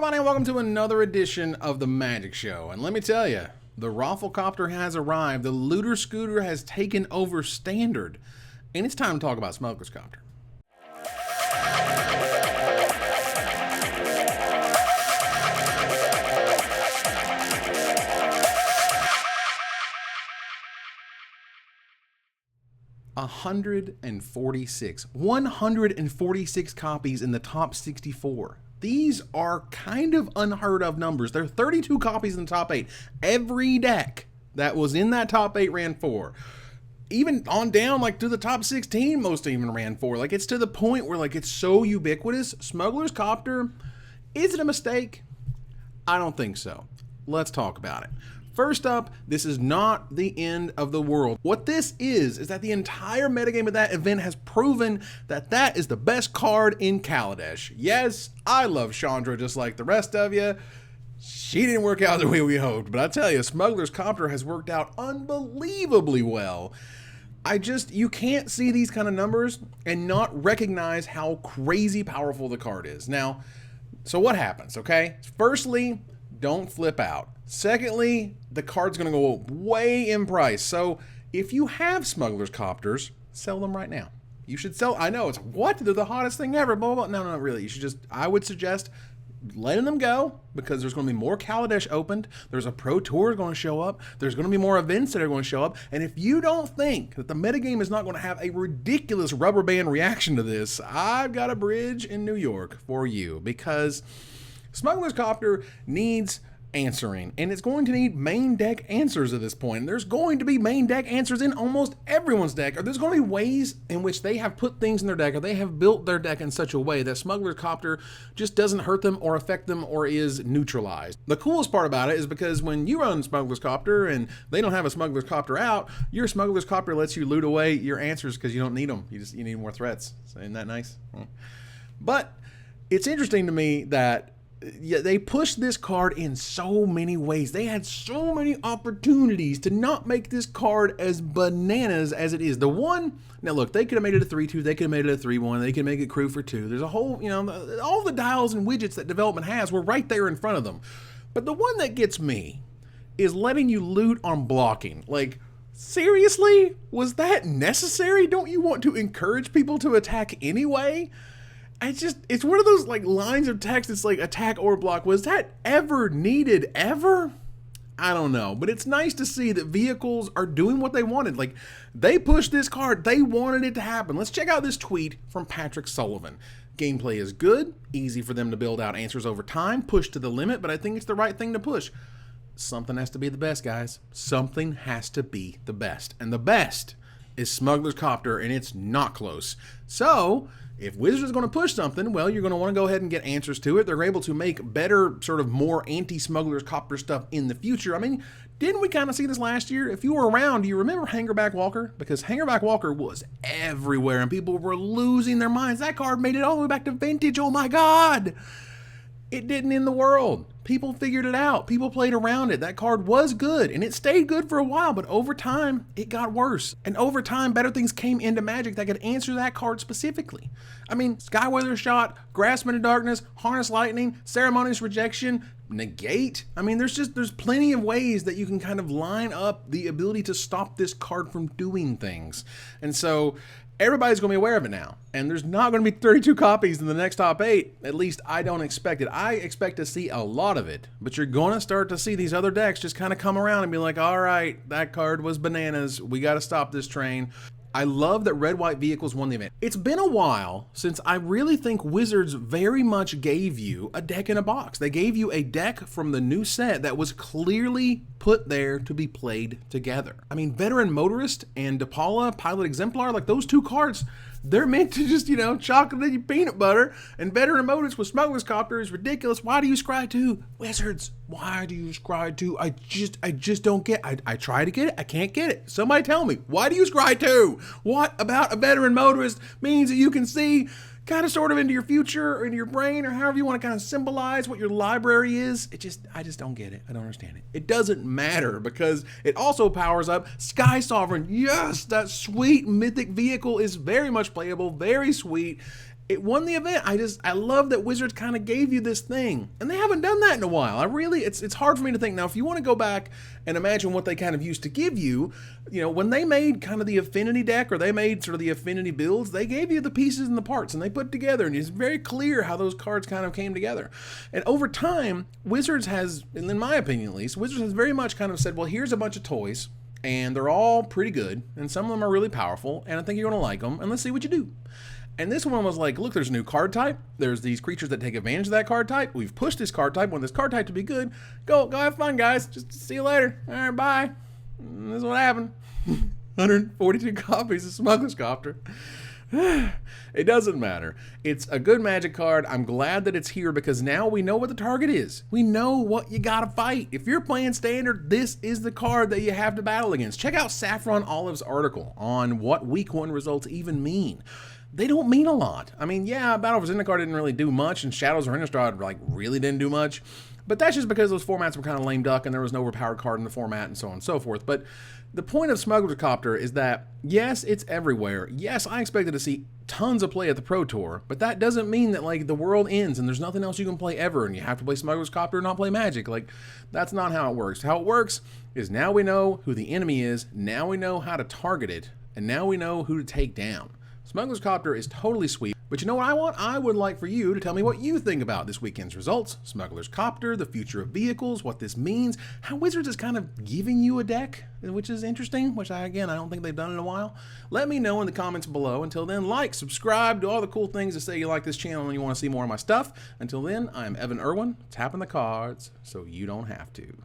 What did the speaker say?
everybody, and welcome to another edition of the Magic Show. And let me tell you, the Copter has arrived. The Looter Scooter has taken over standard. And it's time to talk about Smuggler's Copter. $146 copies in the top 64. These are kind of unheard of numbers. There are 32 copies in the top 8. Every deck that was in that top 8 ran 4. Even on down like to the top 16, most even ran 4. Like, it's to the point where like it's so ubiquitous. Smuggler's Copter, is it a mistake? I don't think so. Let's talk about it. First up, this is not the end of the world. What this is that the entire metagame of that event has proven that that is the best card in Kaladesh. Yes, I love Chandra just like the rest of you. She didn't work out the way we hoped, but I tell you, Smuggler's Copter has worked out unbelievably well. You can't see these kind of numbers and not recognize how crazy powerful the card is. Now, so what happens, okay? Firstly, don't flip out. Secondly, the card's going to go way in price. So if you have Smuggler's Copters, sell them right now. You should sell. I know it's what? They're the hottest thing ever. Blah, blah, blah. No, not really. You should I would suggest letting them go because there's going to be more Kaladesh opened. There's a Pro Tour going to show up. There's going to be more events that are going to show up. And if you don't think that the metagame is not going to have a ridiculous rubber band reaction to this, I've got a bridge in New York for you because Smuggler's Copter needs answering, and it's going to need main deck answers at this point. And there's going to be main deck answers in almost everyone's deck, or there's going to be ways in which they have put things in their deck, or they have built their deck in such a way that Smuggler's Copter just doesn't hurt them or affect them or is neutralized. The coolest part about it is because when you run Smuggler's Copter and they don't have a Smuggler's Copter out, your Smuggler's Copter lets you loot away your answers because you don't need them. You need more threats. So isn't that nice? But it's interesting to me that they pushed this card in so many ways. They had so many opportunities to not make this card as bananas as it is. Now look, they could have made it a 3-2, they could have made it a 3-1, they could make it crew for 2. There's a whole, all the dials and widgets that development has were right there in front of them. But the one that gets me is letting you loot on blocking. Like, seriously? Was that necessary? Don't you want to encourage people to attack anyway? It's one of those like lines of text. It's like attack or block. Was that ever needed ever? I don't know, but it's nice to see that vehicles are doing what they wanted. Like, they pushed this card. They wanted it to happen. Let's check out this tweet from Patrick Sullivan. Gameplay is good, easy for them to build out answers over time, push to the limit, but I think it's the right thing to push. Something has to be the best, guys. Something has to be the best. And the best is Smuggler's Copter, and it's not close. So if Wizards is going to push something, well, you're going to want to go ahead and get answers to it. They're able to make better, sort of more anti-Smuggler's Copter stuff in the future. I mean, didn't we kind of see this last year? If you were around, do you remember Hangerback Walker? Because Hangerback Walker was everywhere, and people were losing their minds. That card made it all the way back to Vintage. Oh my God! It didn't end the world. People figured it out. People played around it. That card was good, and it stayed good for a while, but over time, it got worse. And over time, better things came into Magic that could answer that card specifically. I mean, Skyweather Shot, Graspment of Darkness, Harness Lightning, Ceremonious Rejection, Negate. I mean, there's plenty of ways that you can kind of line up the ability to stop this card from doing things. And so everybody's going to be aware of it now. And there's not going to be 32 copies in the next top 8. At least I don't expect it. I expect to see a lot of it. But you're going to start to see these other decks just kind of come around and be like, all right, that card was bananas. We got to stop this train. I love that Red-White Vehicles won the event. It's been a while since I really think Wizards very much gave you a deck in a box. They gave you a deck from the new set that was clearly put there to be played together. I mean, Veteran Motorist and DePaula Pilot Exemplar, like those two cards, they're meant to just, chocolate and peanut butter. And Veteran Motorist with Smuggler's Copter is ridiculous. Why do you scry 2? Wizards, why do you scry 2? I just don't get it. I try to get it. I can't get it. Somebody tell me, why do you scry 2? What about a Veteran Motorist means that you can see kind of sort of into your future or into your brain or however you want to kind of symbolize what your library is? I just don't get it. I don't understand it. It doesn't matter because it also powers up Sky Sovereign. Yes, that sweet mythic vehicle is very much playable, very sweet. It won the event. I love that Wizards kind of gave you this thing, and they haven't done that in a while. It's hard for me to think now. If you want to go back and imagine what they kind of used to give you, when they made kind of the affinity deck, or they made sort of the affinity builds, they gave you the pieces and the parts, and they put it together, and it's very clear how those cards kind of came together. And over time, Wizards has, in my opinion at least, Wizards has very much kind of said, well, here's a bunch of toys, and they're all pretty good, and some of them are really powerful, and I think you're going to like them, and let's see what you do. And this one was like, look, there's a new card type. There's these creatures that take advantage of that card type. We've pushed this card type. Want this card type to be good. Go have fun, guys. Just see you later. All right, bye. And this is what happened. 142 copies of Smuggler's Copter. It doesn't matter. It's a good Magic card. I'm glad that it's here because now we know what the target is. We know what you gotta fight. If you're playing Standard, this is the card that you have to battle against. Check out Saffron Olive's article on what Week 1 results even mean. They don't mean a lot. I mean, yeah, Battle for Zendikar didn't really do much, and Shadows of Innistrad really didn't do much. But that's just because those formats were kind of lame duck, and there was no overpowered card in the format, and so on and so forth. But the point of Smuggler's Copter is that, yes, it's everywhere. Yes, I expected to see tons of play at the Pro Tour, but that doesn't mean that, the world ends and there's nothing else you can play ever, and you have to play Smuggler's Copter and not play Magic. That's not how it works. How it works is now we know who the enemy is, now we know how to target it, and now we know who to take down. Smuggler's Copter is totally sweet, but you know what I want? I would like for you to tell me what you think about this weekend's results, Smuggler's Copter, the future of vehicles, what this means, how Wizards is kind of giving you a deck, which is interesting, which I don't think they've done in a while. Let me know in the comments below. Until then, subscribe, do all the cool things to say you like this channel and you want to see more of my stuff. Until then, I'm Evan Irwin, tapping the cards so you don't have to.